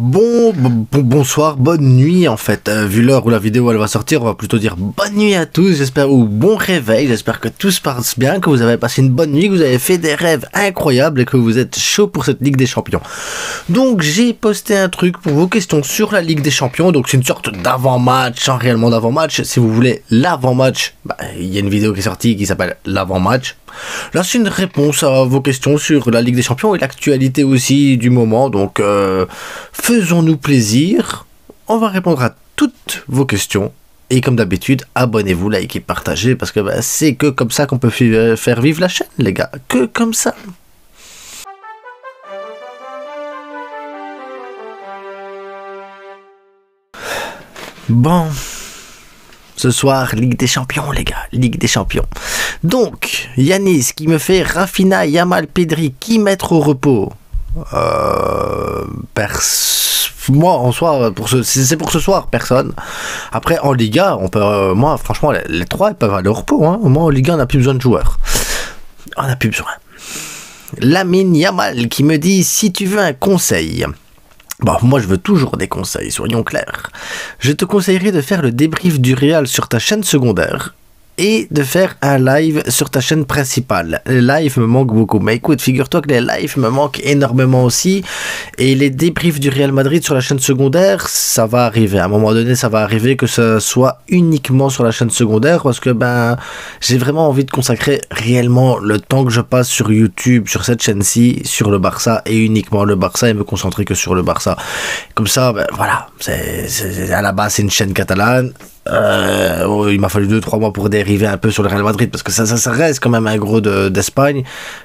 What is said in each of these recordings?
Bonsoir, bonne nuit en fait. Vu l'heure où la vidéo elle va sortir, on va plutôt dire bonne nuit à tous, j'espère, ou bon réveil, j'espère que tout se passe bien, que vous avez passé une bonne nuit, que vous avez fait des rêves incroyables et que vous êtes chaud pour cette Ligue des Champions. Donc j'ai posté un truc pour vos questions sur la Ligue des Champions, donc c'est une sorte d'avant-match, sans réellement d'avant-match. Si vous voulez l'avant-match, il y a une vidéo qui est sortie qui s'appelle l'avant-match. Là c'est une réponse à vos questions sur la Ligue des Champions et l'actualité aussi du moment, donc faisons-nous plaisir, on va répondre à toutes vos questions et comme d'habitude abonnez-vous, likez, partagez parce que c'est que comme ça qu'on peut faire vivre la chaîne les gars, que comme ça. Bon, ce soir, Ligue des Champions, les gars, Ligue des Champions. Donc, Yanis qui me fait Rafinha, Yamal, Pedri, qui mettre au repos. Moi, en soi, c'est pour ce soir, personne. Après, en Liga, on peut, moi, franchement, les trois, ils peuvent aller au repos. Hein. Moi, en Liga, on n'a plus besoin de joueurs. On n'a plus besoin. Lamine Yamal qui me dit, si tu veux un conseil... Bon, moi je veux toujours des conseils, soyons clairs. Je te conseillerais de faire le débrief du Real sur ta chaîne secondaire et de faire un live sur ta chaîne principale. Les lives me manquent beaucoup, mais écoute, figure-toi que les lives me manquent énormément aussi, et les débriefs du Real Madrid sur la chaîne secondaire, ça va arriver, à un moment donné ça va arriver que ce soit uniquement sur la chaîne secondaire, parce que j'ai vraiment envie de consacrer réellement le temps que je passe sur YouTube, sur cette chaîne-ci, sur le Barça, et uniquement le Barça, et me concentrer que sur le Barça. Comme ça, voilà, à la base c'est une chaîne catalane. Il m'a fallu 2-3 mois pour dériver un peu sur le Real Madrid parce que ça reste quand même un gros d'Espagne,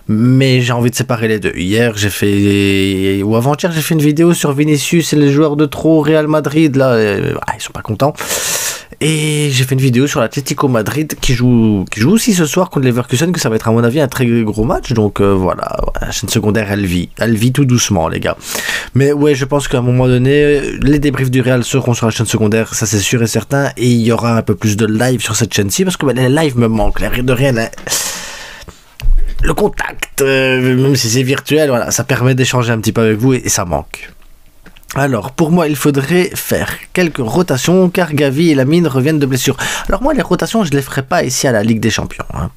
mais j'ai envie de séparer les deux. Hier j'ai fait, ou avant-hier j'ai fait une vidéo sur Vinicius et les joueurs de trop Real Madrid là, ils sont pas contents. Et j'ai fait une vidéo sur l'Atlético Madrid qui joue aussi ce soir contre Leverkusen, que ça va être à mon avis un très gros match. Donc voilà, la chaîne secondaire elle vit tout doucement les gars. Mais ouais, je pense qu'à un moment donné, les débriefs du Real seront sur la chaîne secondaire, ça c'est sûr et certain. Et il y aura un peu plus de live sur cette chaîne-ci parce que les lives me manquent, l'air de rien. Le contact, même si c'est virtuel, voilà, ça permet d'échanger un petit peu avec vous et ça manque. Alors, pour moi, il faudrait faire quelques rotations, car Gavi et Lamine reviennent de blessure. Alors moi, les rotations, je les ferai pas ici à la Ligue des Champions. Hein.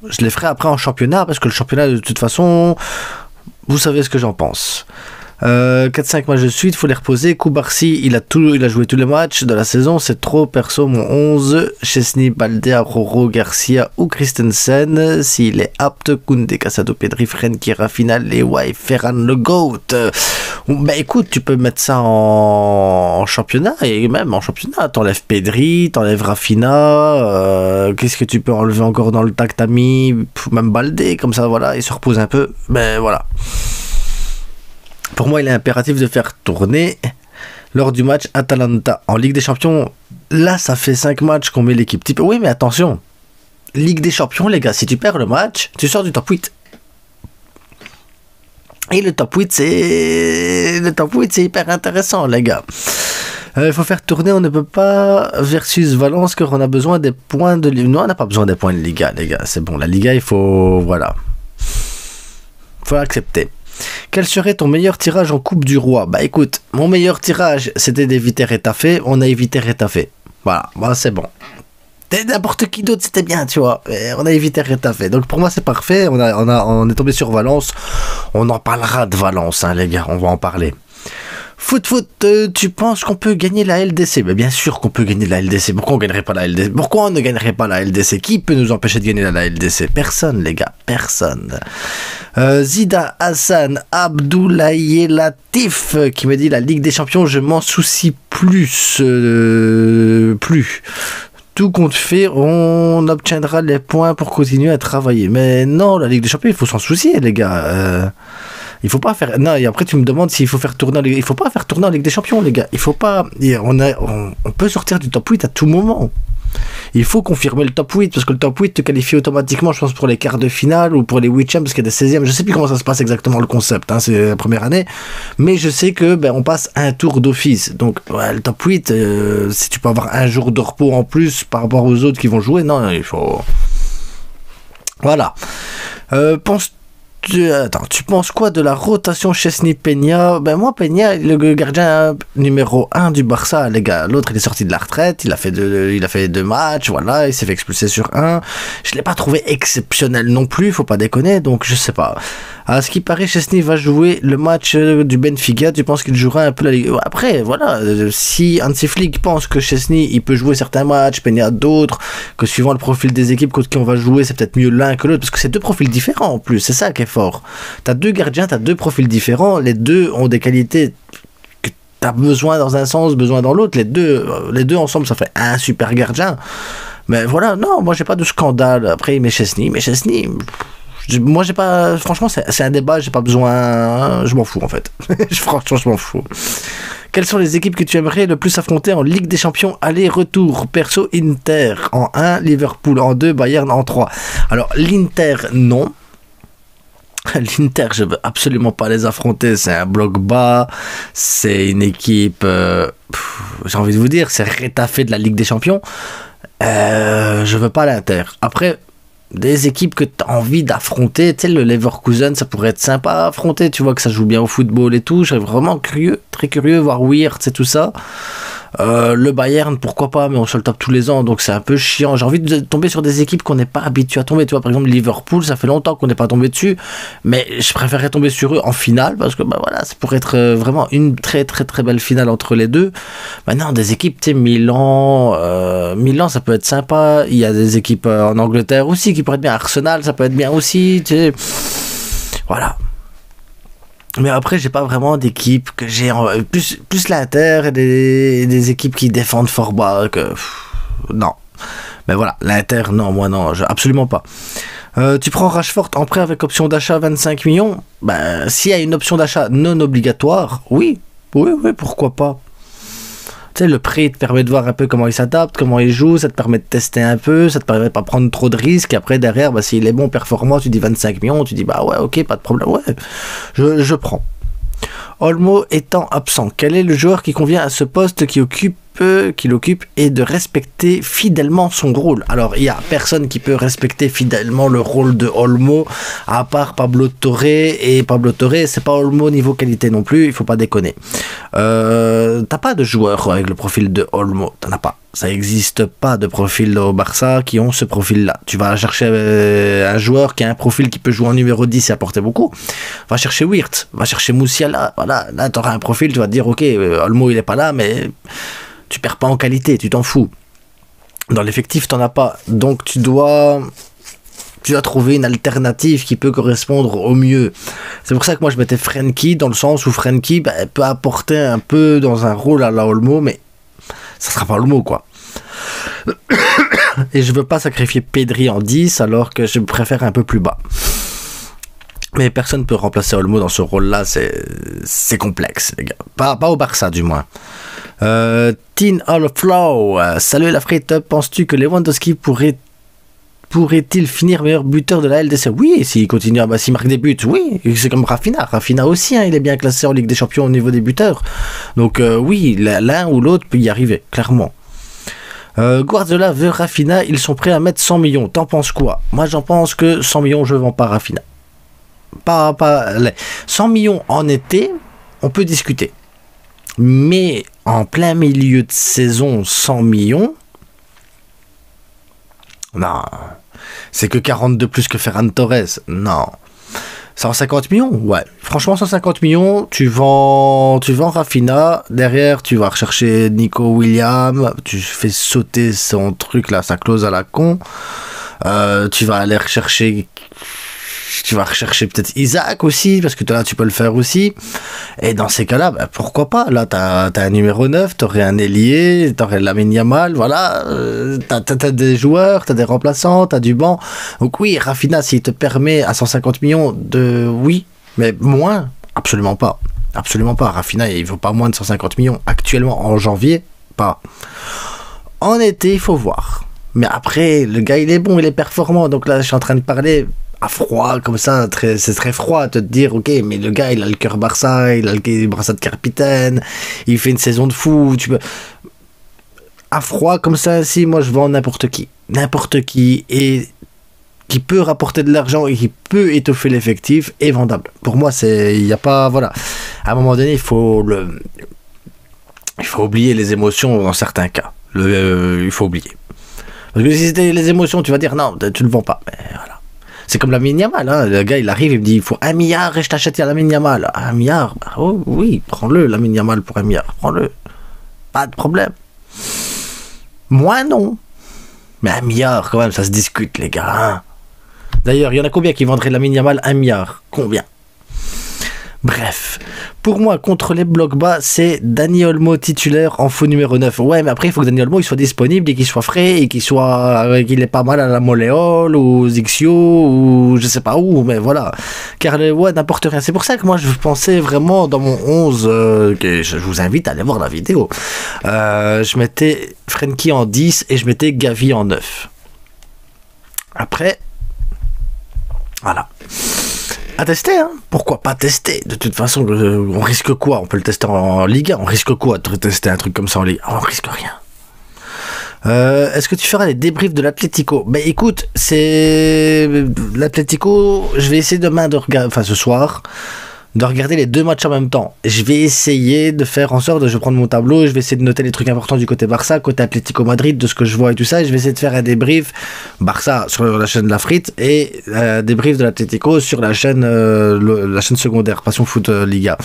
Je les ferai après en championnat, parce que le championnat, de toute façon, vous savez ce que j'en pense. 4-5 matchs de suite, faut les reposer. Koubarsi, il a joué tous les matchs de la saison, c'est trop. Perso, mon 11, Chesney, Balde, Roro, Garcia ou Christensen. S'il est apte, Koundé, Casado, Pedri, Frenkie, Rafinha, Lewa et Ferran, le GOAT. Écoute, tu peux mettre ça en championnat, et même en championnat, t'enlèves Pedri, t'enlèves Rafinha, qu'est-ce que tu peux enlever encore dans le tas que t'as mis, même Balde, comme ça, voilà, il se repose un peu, voilà. Pour moi, il est impératif de faire tourner lors du match Atalanta en Ligue des Champions. Là, ça fait 5 matchs qu'on met l'équipe type. Oui, mais attention, Ligue des Champions, les gars, si tu perds le match, tu sors du top 8. Et le top 8, c'est hyper intéressant, les gars. Il faut faire tourner, on ne peut pas versus Valence, car on a besoin des points de Liga. Non, on n'a pas besoin des points de Liga, les gars. C'est bon, la Liga, il faut... Voilà. Il faut accepter. Quel serait ton meilleur tirage en Coupe du Roi? Écoute, mon meilleur tirage, c'était d'éviter Retafe. On a évité Retafe. Voilà, c'est bon. N'importe qui d'autre, c'était bien, tu vois. On a évité Retafe. Donc pour moi, c'est parfait. On est tombé sur Valence. On en parlera de Valence, hein, les gars. On va en parler. Foot, tu penses qu'on peut gagner la LDC? Bien sûr qu'on peut gagner la LDC. Pourquoi on gagnerait pas la LDC? Pourquoi on ne gagnerait pas la LDC? Qui peut nous empêcher de gagner la LDC? Personne, les gars, personne. Zida Hassan Abdoulaye Latif qui me dit la Ligue des Champions, je m'en soucie plus. Tout compte fait, on obtiendra les points pour continuer à travailler. Mais non, la Ligue des Champions, il faut s'en soucier, les gars. Il faut pas faire... Non, et après tu me demandes s'il faut faire tourner... Il faut pas faire tourner en Ligue des Champions, les gars. Il faut pas... On peut sortir du top 8 à tout moment. Il faut confirmer le top 8, parce que le top 8 te qualifie automatiquement, je pense, pour les quarts de finale ou pour les 8e, parce qu'il y a des 16e. Je sais plus comment ça se passe exactement le concept, hein, c'est la première année. Mais je sais que on passe un tour d'office. Donc, le top 8, si tu peux avoir un jour de repos en plus par rapport aux autres qui vont jouer, non, il faut... Voilà. Attends, tu penses quoi de la rotation Chesney-Peña? Ben moi, Peña, le gardien numéro 1 du Barça, les gars. L'autre, il est sorti de la retraite, il a fait deux matchs, voilà, il s'est fait expulser sur un. Je l'ai pas trouvé exceptionnel non plus, faut pas déconner, donc je sais pas. À ce qui paraît, Chesney va jouer le match du Benfica. Tu penses qu'il jouera un peu la Ligue? Après, voilà, si Hansi Flick pense que Chesney, il peut jouer certains matchs, Peña d'autres, que suivant le profil des équipes contre qui on va jouer, c'est peut-être mieux l'un que l'autre, parce que c'est deux profils différents en plus, c'est ça qui est fort. T'as deux gardiens, t'as deux profils différents, les deux ont des qualités que t'as besoin dans un sens, besoin dans l'autre, les deux ensemble, ça fait un super gardien. Mais voilà, non, moi j'ai pas de scandale. Après, mais Chesney, moi j'ai pas, franchement c'est un débat, j'ai pas besoin, je m'en fous en fait. Franchement je m'en fous. Quelles sont les équipes que tu aimerais le plus affronter en Ligue des Champions aller-retour? Perso, Inter en 1, Liverpool en 2, Bayern en 3. Alors l'Inter non. L'Inter, je veux absolument pas les affronter, c'est un bloc bas, c'est une équipe, j'ai envie de vous dire, c'est rétafé de la Ligue des Champions. Je veux pas l'Inter. Après, des équipes que tu as envie d'affronter, tu sais, le Leverkusen, ça pourrait être sympa à affronter, tu vois que ça joue bien au football et tout, je serais vraiment curieux, très curieux, voir Weird, c'est tout ça. Le Bayern, pourquoi pas, mais on se le tape tous les ans, donc c'est un peu chiant. J'ai envie de tomber sur des équipes qu'on n'est pas habitué à tomber. Tu vois, par exemple, Liverpool, ça fait longtemps qu'on n'est pas tombé dessus, mais je préférerais tomber sur eux en finale, parce que bah voilà, ça pourrait être vraiment une très très très belle finale entre les deux. Maintenant, des équipes, tu sais, Milan, ça peut être sympa. Il y a des équipes en Angleterre aussi qui pourraient être bien. Arsenal, ça peut être bien aussi, tu sais. Voilà. Mais après, j'ai pas vraiment d'équipe que j'ai plus l'Inter et des équipes qui défendent fort bas que non. Mais voilà, l'Inter non, moi non, absolument pas. Tu prends Rashford en prêt avec option d'achat 25 millions? Ben s'il y a une option d'achat non obligatoire, oui, pourquoi pas. Tu sais, le prêt te permet de voir un peu comment il s'adapte, comment il joue, ça te permet de tester un peu, ça te permet de pas prendre trop de risques. Et après, derrière, bah, s'il est bon, performant, tu dis 25 millions, tu dis bah ouais, ok, pas de problème, ouais, je prends. Olmo étant absent, quel est le joueur qui convient à ce poste qu'il occupe et de respecter fidèlement son rôle? Alors, il n'y a personne qui peut respecter fidèlement le rôle de Olmo, à part Pablo Torre, et Pablo Torre, c'est pas Olmo niveau qualité non plus, il faut pas déconner. T'as pas de joueur avec le profil de Olmo, t'en as pas. Ça n'existe pas de profil au Barça qui ont ce profil-là. Tu vas chercher un joueur qui a un profil qui peut jouer en numéro 10 et apporter beaucoup. Va chercher Wirtz, va chercher Moussiala. Voilà, là, tu auras un profil, tu vas te dire, ok, Olmo, il est pas là, mais tu perds pas en qualité, tu t'en fous. Dans l'effectif, t'en as pas. Donc, tu dois trouver une alternative qui peut correspondre au mieux. C'est pour ça que moi, je mettais Frenkie, dans le sens où Frenkie peut apporter un peu dans un rôle à la Olmo, mais ça sera pas Olmo, quoi. Et je veux pas sacrifier Pedri en 10 alors que je préfère un peu plus bas. Mais personne ne peut remplacer Olmo dans ce rôle-là, c'est complexe, les gars. Pas au Barça, du moins. Teen All Flow, salut la frite, penses-tu que Lewandowski pourrait-il finir meilleur buteur de la LDC? Oui, s'il continue, s'il marque des buts, oui, c'est comme Rafinha. Rafinha aussi, hein, il est bien classé en Ligue des Champions au niveau des buteurs. Donc oui, l'un ou l'autre peut y arriver, clairement. Guardiola veut Rafinha, ils sont prêts à mettre 100 millions. T'en penses quoi? Moi, j'en pense que 100 millions, je vends pas Rafinha. 100 millions en été, on peut discuter. Mais en plein milieu de saison, 100 millions, non. C'est que 40 de plus que Ferran Torres. Non. 150 millions? Ouais. Franchement, 150 millions, tu vends Rafinha. Derrière, tu vas rechercher Nico Williams. Tu fais sauter son truc là, sa clause à la con. Tu vas aller rechercher... Tu vas rechercher peut-être Isaac aussi, parce que là, tu peux le faire aussi. Et dans ces cas-là, pourquoi pas? Là, t'as un numéro 9, t'aurais un ailier, t'aurais Lamine Yamal, voilà. T'as des joueurs, t'as des remplaçants, t'as du banc. Donc oui, Rafinha, s'il te permet à 150 millions oui, mais moins, absolument pas. Absolument pas. Rafinha, il vaut pas moins de 150 millions. Actuellement, en janvier, pas. En été, il faut voir. Mais après, le gars, il est bon, il est performant. Donc là, je suis en train de parler... à froid comme ça, c'est très froid de te dire ok, mais le gars il a le cœur Barça, il a le Barça de capitaine, il fait une saison de fou, tu peux à froid comme ça. Si moi je vends n'importe qui et qui peut rapporter de l'argent et qui peut étoffer l'effectif est vendable. Pour moi, il n'y a pas, voilà. À un moment donné, il faut oublier les émotions dans certains cas. Il faut oublier. Parce que si c'était les émotions, tu vas dire non, tu ne le vends pas. Mais voilà. C'est comme Lamine Yamal, hein. Le gars il arrive, il me dit il faut 1 milliard et je t'achète à Lamine Yamal. 1 milliard, bah, oh, oui, prends-le, Lamine Yamal pour 1 milliard, prends-le. Pas de problème. Moi non. Mais 1 milliard quand même, ça se discute les gars. Hein. D'ailleurs, il y en a combien qui vendraient Lamine Yamal 1 milliard? Combien? Bref, pour moi, contre les blocs bas, c'est Dani Olmo titulaire en faux numéro 9. Ouais, mais après, il faut que Dani Olmo il soit disponible et qu'il soit frais et qu'il ait pas mal à la Moléole ou Zixio ou je sais pas où, mais voilà. Car ouais, n'importe rien. C'est pour ça que moi, je pensais vraiment dans mon 11, que je vous invite à aller voir la vidéo. Je mettais Frenkie en 10 et je mettais Gavi en 9. Après, voilà. À tester, hein. Pourquoi pas tester? De toute façon, on risque quoi? On peut le tester en Ligue 1, on risque quoi de tester un truc comme ça en Ligue 1? On risque rien. Est-ce que tu feras les débriefs de l'Atlético? Ben écoute, c'est l'Atlético, je vais essayer demain de regarder, enfin ce soir, de regarder les 2 matchs en même temps. Je vais essayer de faire en sorte de, je vais prendre mon tableau et je vais essayer de noter les trucs importants du côté Barça, côté Atlético Madrid, de ce que je vois et tout ça, et je vais essayer de faire un débrief Barça sur la chaîne de la frite et un débrief de l'Atlético sur la chaîne secondaire Passion Foot Liga.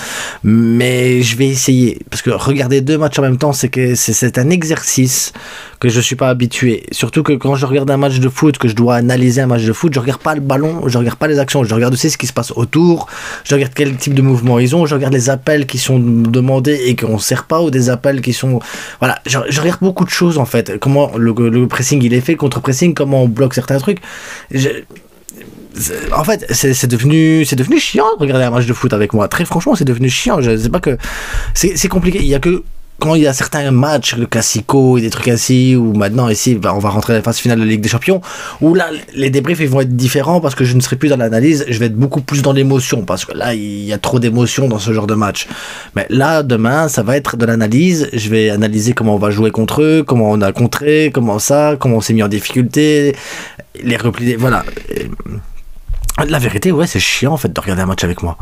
Mais je vais essayer, parce que regarder 2 matchs en même temps, c'est un exercice que je suis pas habitué. Surtout que quand je regarde un match de foot, que je dois analyser un match de foot, je regarde pas le ballon, je regarde pas les actions, je regarde aussi ce qui se passe autour, je regarde quel type de mouvement ils ont, je regarde les appels qui sont demandés et qu'on ne sert pas, ou des appels qui sont... Voilà, je regarde beaucoup de choses en fait. Comment le pressing il est fait, le contre-pressing, comment on bloque certains trucs. En fait, c'est devenu chiant de regarder un match de foot avec moi. Très franchement, c'est devenu chiant. Je sais pas que... C'est compliqué. Il y a que... Quand il y a certains matchs, le Classico et des trucs ainsi, ou maintenant ici, on va rentrer à la phase finale de la Ligue des Champions, où là, les débriefs ils vont être différents parce que je ne serai plus dans l'analyse, je vais être beaucoup plus dans l'émotion, parce que là, il y a trop d'émotions dans ce genre de match. Mais là, demain, ça va être de l'analyse, je vais analyser comment on va jouer contre eux, comment on a contré, comment on s'est mis en difficulté, les replis, voilà. La vérité, ouais, c'est chiant en fait de regarder un match avec moi.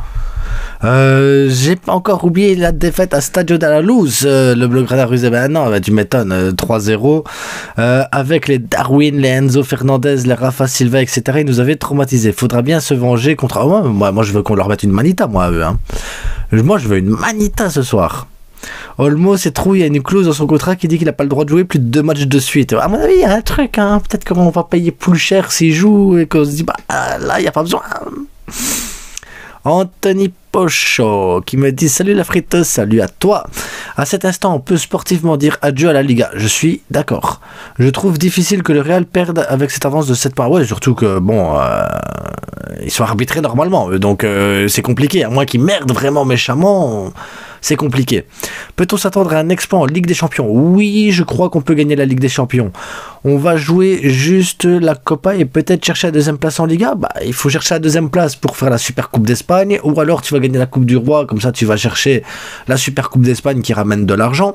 J'ai pas encore oublié la défaite à Stadio della Luz, le Blaugrana rusé, ben non, tu m'étonnes, 3-0, avec les Darwin, les Enzo Fernandez, les Rafa Silva, etc. Ils nous avaient traumatisés. Faudra bien se venger contre... moi je veux qu'on leur mette une manita, moi, eux. Hein. Moi je veux une manita ce soir. Olmo, c'est trou, il y a une clause dans son contrat qui dit qu'il n'a pas le droit de jouer plus de 2 matchs de suite. À mon avis, il y a un truc, hein. Peut-être qu'on va payer plus cher s'il joue et qu'on se dit, bah là, il n'y a pas besoin. Anthony Pocho qui me dit salut la friteuse, salut à toi. À cet instant, on peut sportivement dire adieu à la Liga. Je suis d'accord. Je trouve difficile que le Real perde avec cette avance de 7 points. Ouais, surtout que bon, ils sont arbitrés normalement, donc c'est compliqué. À moins qu'ils merdent vraiment méchamment, c'est compliqué. Peut-on s'attendre à un exploit en Ligue des Champions? Oui, je crois qu'on peut gagner la Ligue des Champions. On va jouer juste la Copa et peut-être chercher la 2e place en Liga. Bah, il faut chercher la 2e place pour faire la Super Coupe d'Espagne, ou alors tu vas gagner la Coupe du Roi, comme ça tu vas chercher la Super Coupe d'Espagne qui ramène de l'argent.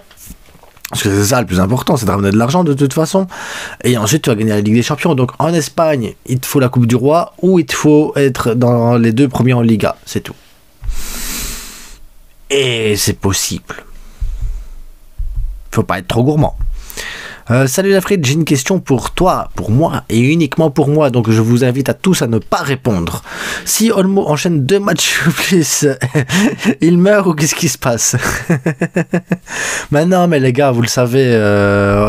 Parce que c'est ça le plus important, c'est de ramener de l'argent de toute façon. Et ensuite tu vas gagner la Ligue des Champions. Donc en Espagne, il te faut la Coupe du Roi, ou il te faut être dans les 2 premiers en Liga, c'est tout. Et c'est possible. Faut pas être trop gourmand. Salut la frite, j'ai une question pour toi, pour moi et uniquement pour moi, donc je vous invite à tous à ne pas répondre. Si Olmo enchaîne 2 matchs ou plus, il meurt ou qu'est-ce qui se passe? Mais non, mais les gars, vous le savez,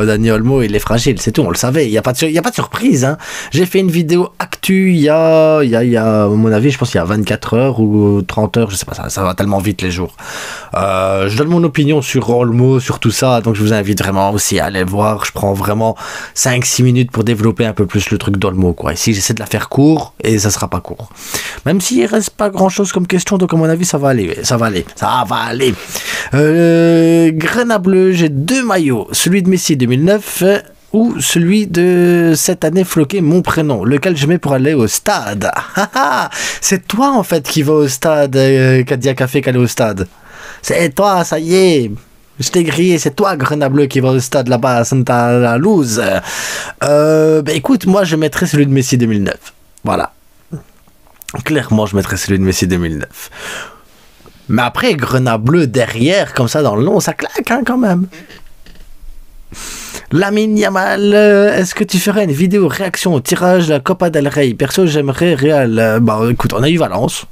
Dani Olmo, il est fragile, c'est tout, on le savait, il n'y a pas de surprise. Hein. J'ai fait une vidéo actu il y a, à mon avis, je pense qu'il y a 24 heures ou 30 heures, je sais pas, ça va tellement vite les jours. Je donne mon opinion sur Olmo, sur tout ça, donc je vous invite vraiment aussi à aller voir. Je prends vraiment 5-6 minutes pour développer un peu plus le truc d'Olmo, quoi. Ici, j'essaie de la faire court et ça sera pas court. Même s'il reste pas grand chose comme question, donc à mon avis, ça va aller. Grenat bleu, j'ai 2 maillots. Celui de Messi 2009 ou celui de cette année floqué mon prénom, lequel je mets pour aller au stade. C'est toi, en fait, qui va au stade, Kadia Café qui allait au stade. C'est toi, ça y est. Je t'ai grillé, c'est toi, Grenat bleu, qui va au stade là-bas à Santa Luz. Écoute, moi je mettrais celui de Messi 2009. Voilà. Clairement, je mettrais celui de Messi 2009. Mais après, Grenat bleu derrière, comme ça dans le long, ça claque hein, quand même. Lamine Yamal, est-ce que tu ferais une vidéo réaction au tirage de la Copa del Rey? Perso, j'aimerais Real. Bah écoute, on a eu Valence.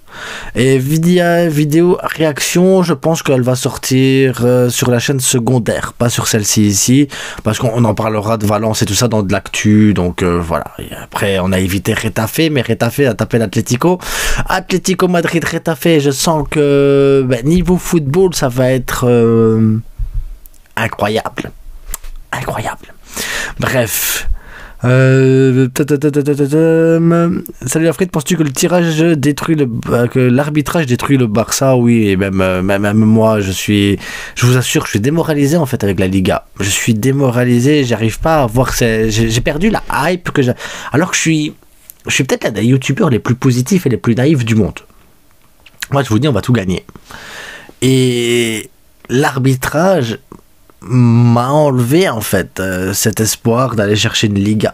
Et vidéo réaction, je pense qu'elle va sortir sur la chaîne secondaire, pas sur celle-ci ici, parce qu'on en parlera de Valence et tout ça dans de l'actu. Donc voilà. Et après, on a évité Retafe, mais Retafe a tapé l'Atlético. Atlético Madrid, Retafe, je sens que niveau football, ça va être incroyable. Incroyable. Bref. Salut Alfred, penses-tu que le tirage détruit que l'arbitrage détruit le Barça? Oui, et même moi, je vous assure, je suis démoralisé en fait avec la Liga. Je suis démoralisé, j'arrive pas à voir, j'ai perdu la hype que j'ai. Alors que je suis peut-être l'un des youtubeurs les plus positifs et les plus naïfs du monde. Moi, je vous dis, on va tout gagner. Et l'arbitrage m'a enlevé en fait cet espoir d'aller chercher une Liga.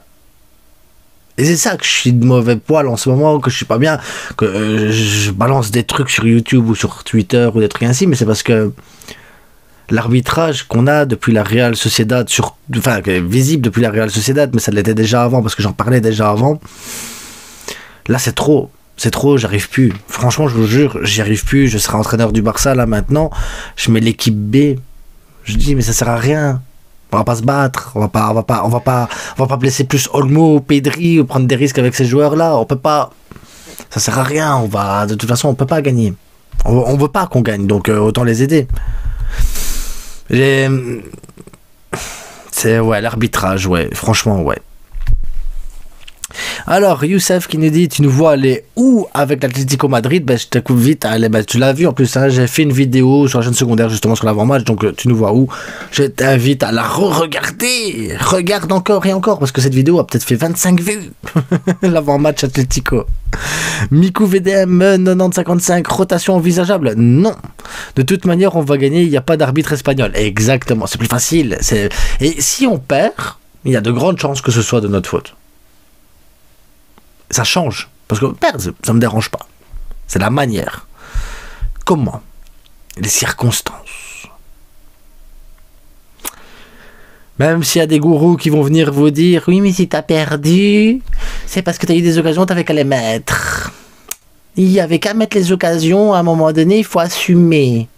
Et c'est ça que je suis de mauvais poil en ce moment, que je suis pas bien, que je balance des trucs sur YouTube ou sur Twitter ou des trucs ainsi, mais c'est parce que l'arbitrage qu'on a depuis la Real Sociedad, visible depuis la Real Sociedad, mais ça l'était déjà avant parce que j'en parlais déjà avant, là c'est trop. C'est trop, j'arrive plus. Franchement, je vous jure, j'y arrive plus. Je serai entraîneur du Barça là maintenant. Je mets l'équipe B. Je dis mais ça sert à rien. On va pas se battre. On va pas blesser plus Olmo, Pedri ou prendre des risques avec ces joueurs là. On peut pas. Ça sert à rien. De toute façon, on peut pas gagner. On veut pas qu'on gagne, donc autant les aider. C'est l'arbitrage, franchement, Alors, Youssef qui nous dit, tu nous vois aller où avec l'Atlético Madrid? Je t'écoute vite à aller, tu l'as vu en plus, hein, j'ai fait une vidéo sur la chaîne secondaire justement sur l'avant-match, donc tu nous vois où? Je t'invite à la re-regarder. Regarde encore et encore, parce que cette vidéo a peut-être fait 25 vues. L'avant-match Atlético. Miku VDM 9055, rotation envisageable? Non. De toute manière, on va gagner, il n'y a pas d'arbitre espagnol. Exactement, c'est plus facile. Et si on perd, il y a de grandes chances que ce soit de notre faute. Ça change. Parce que perdre, ça me dérange pas. C'est la manière. Comment? Les circonstances. Même s'il y a des gourous qui vont venir vous dire « Oui, mais si t'as perdu, c'est parce que t'as eu des occasions, t'avais qu'à les mettre. Il y avait qu'à mettre les occasions, à un moment donné, il faut assumer. »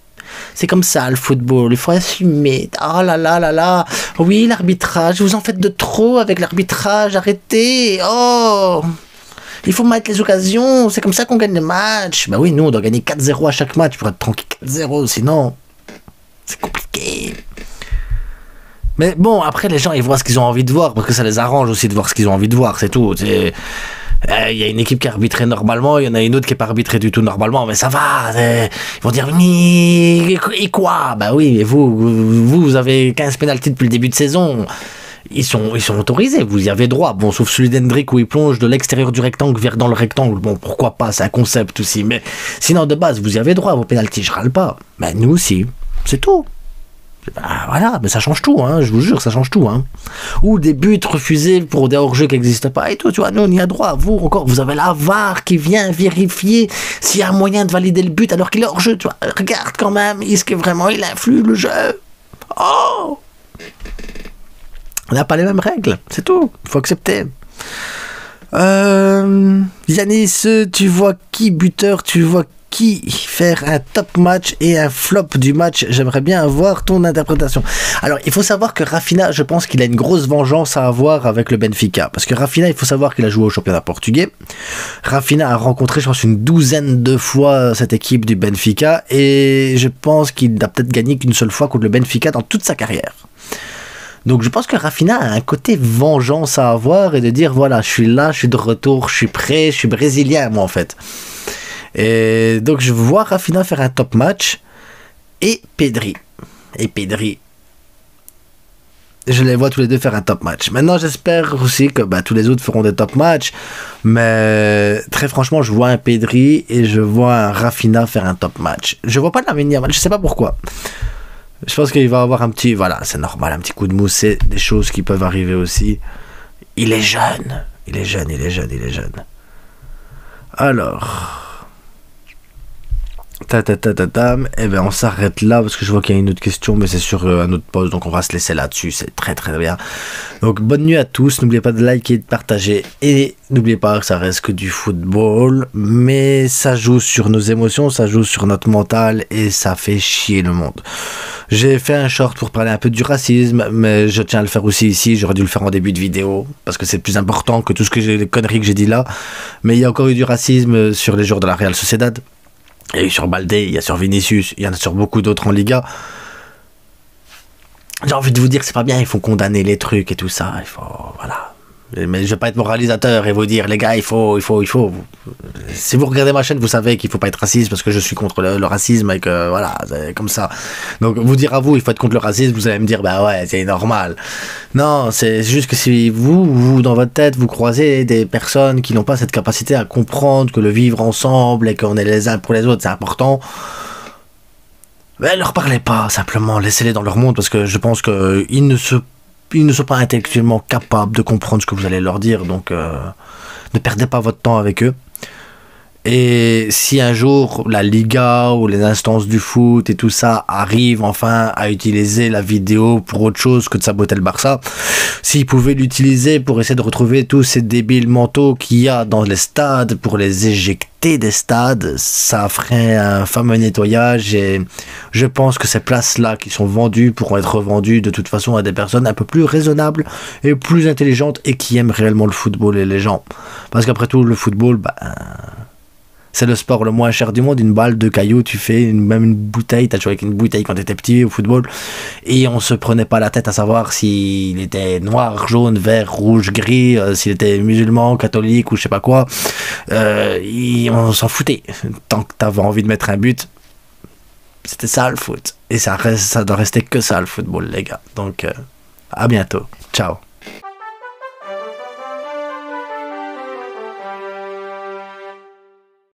C'est comme ça le football, il faut assumer. Oh là là là là. Oui, l'arbitrage, vous en faites de trop avec l'arbitrage, arrêtez. Oh, il faut mettre les occasions, c'est comme ça qu'on gagne les matchs. Bah oui, nous on doit gagner 4-0 à chaque match pour être tranquille 4-0, sinon c'est compliqué. Mais bon, après les gens ils voient ce qu'ils ont envie de voir, parce que ça les arrange aussi de voir ce qu'ils ont envie de voir, c'est tout. Il y a une équipe qui est arbitrée normalement, il y en a une autre qui n'est pas arbitrée du tout normalement, mais ça va. Ils vont dire, mais et quoi? Bah oui, et vous avez 15 pénaltys depuis le début de saison. Ils sont autorisés, vous y avez droit. Bon, sauf celui d'Hendrick où il plonge de l'extérieur du rectangle vers dans le rectangle. Bon, pourquoi pas, c'est un concept aussi. Mais sinon, de base, vous y avez droit à vos pénaltys, je râle pas. Mais nous aussi, c'est tout. Bah, voilà, mais ça change tout, hein, je vous jure, ça change tout. Hein. Ou des buts refusés pour des hors-jeux qui n'existent pas et tout, tu vois, nous on y a droit. Vous, encore, vous avez la VAR qui vient vérifier s'il y a un moyen de valider le but alors qu'il est hors-jeu, tu vois. Regarde quand même, est-ce que vraiment il influe le jeu? Oh! On n'a pas les mêmes règles, c'est tout, il faut accepter. Yanis, tu vois qui buteur, tu vois qui faire un top match et un flop du match? J'aimerais bien avoir ton interprétation. Alors, il faut savoir que Rafinha, je pense qu'il a une grosse vengeance à avoir avec le Benfica. Parce que Rafinha, il faut savoir qu'il a joué au championnat portugais. Rafinha a rencontré, je pense, une douzaine de fois cette équipe du Benfica. Et je pense qu'il n'a peut-être gagné qu'une seule fois contre le Benfica dans toute sa carrière. Donc je pense que Rafinha a un côté vengeance à avoir et de dire voilà, je suis là, je suis de retour, je suis prêt, je suis brésilien moi en fait. Et donc je vois Rafinha faire un top match et Pedri. Je les vois tous les deux faire un top match. Maintenant j'espère aussi que tous les autres feront des top matchs, mais très franchement je vois un Pedri et je vois un Rafinha faire un top match. Je vois pas Lamine Yamal, je sais pas pourquoi. Je pense qu'il va avoir un petit... Voilà, c'est normal, un petit coup de mousse, c'est des choses qui peuvent arriver aussi. Il est jeune. Alors... Et ben on s'arrête là parce que je vois qu'il y a une autre question, mais c'est sur un autre post, donc on va se laisser là-dessus. C'est très très bien. Donc bonne nuit à tous, n'oubliez pas de liker, de partager, et n'oubliez pas que ça reste que du football, mais ça joue sur nos émotions, ça joue sur notre mental, et ça fait chier le monde. J'ai fait un short pour parler un peu du racisme, mais je tiens à le faire aussi ici. J'aurais dû le faire en début de vidéo parce que c'est plus important que tout ce que les conneries que j'ai dit là. Mais il y a encore eu du racisme sur les joueurs de la Real Sociedad. Il y a eu sur Baldé, il y a sur Vinicius, il y en a sur beaucoup d'autres en Liga. J'ai envie de vous dire que c'est pas bien, il faut condamner les trucs et tout ça, il faut, voilà. Mais je vais pas être moralisateur et vous dire, les gars, il faut. Si vous regardez ma chaîne, vous savez qu'il faut pas être raciste parce que je suis contre le racisme et que, voilà, c'est comme ça. Donc, vous dire à vous, il faut être contre le racisme, vous allez me dire, bah ouais, c'est normal. Non, c'est juste que si vous, dans votre tête, vous croisez des personnes qui n'ont pas cette capacité à comprendre que le vivre ensemble et qu'on est les uns pour les autres, c'est important, ben, leur parlez pas, simplement, laissez-les dans leur monde parce que je pense qu'ils ne sont pas intellectuellement capables de comprendre ce que vous allez leur dire, donc ne perdez pas votre temps avec eux. Et si un jour la Liga ou les instances du foot et tout ça arrivent enfin à utiliser la vidéo pour autre chose que de saboter le Barça, s'ils pouvaient l'utiliser pour essayer de retrouver tous ces débiles mentaux qu'il y a dans les stades, pour les éjecter des stades, ça ferait un fameux nettoyage, et je pense que ces places-là qui sont vendues pourront être revendues de toute façon à des personnes un peu plus raisonnables et plus intelligentes et qui aiment réellement le football et les gens. Parce qu'après tout, le football, ben... c'est le sport le moins cher du monde. Une balle, 2 cailloux, tu fais même une bouteille. T'as joué avec une bouteille quand t'étais petit au football. Et on se prenait pas la tête à savoir s'il était noir, jaune, vert, rouge, gris, s'il était musulman, catholique ou je sais pas quoi. On s'en foutait. Tant que t'avais envie de mettre un but, c'était ça le foot. Et ça doit rester que ça le football, les gars. Donc, à bientôt. Ciao.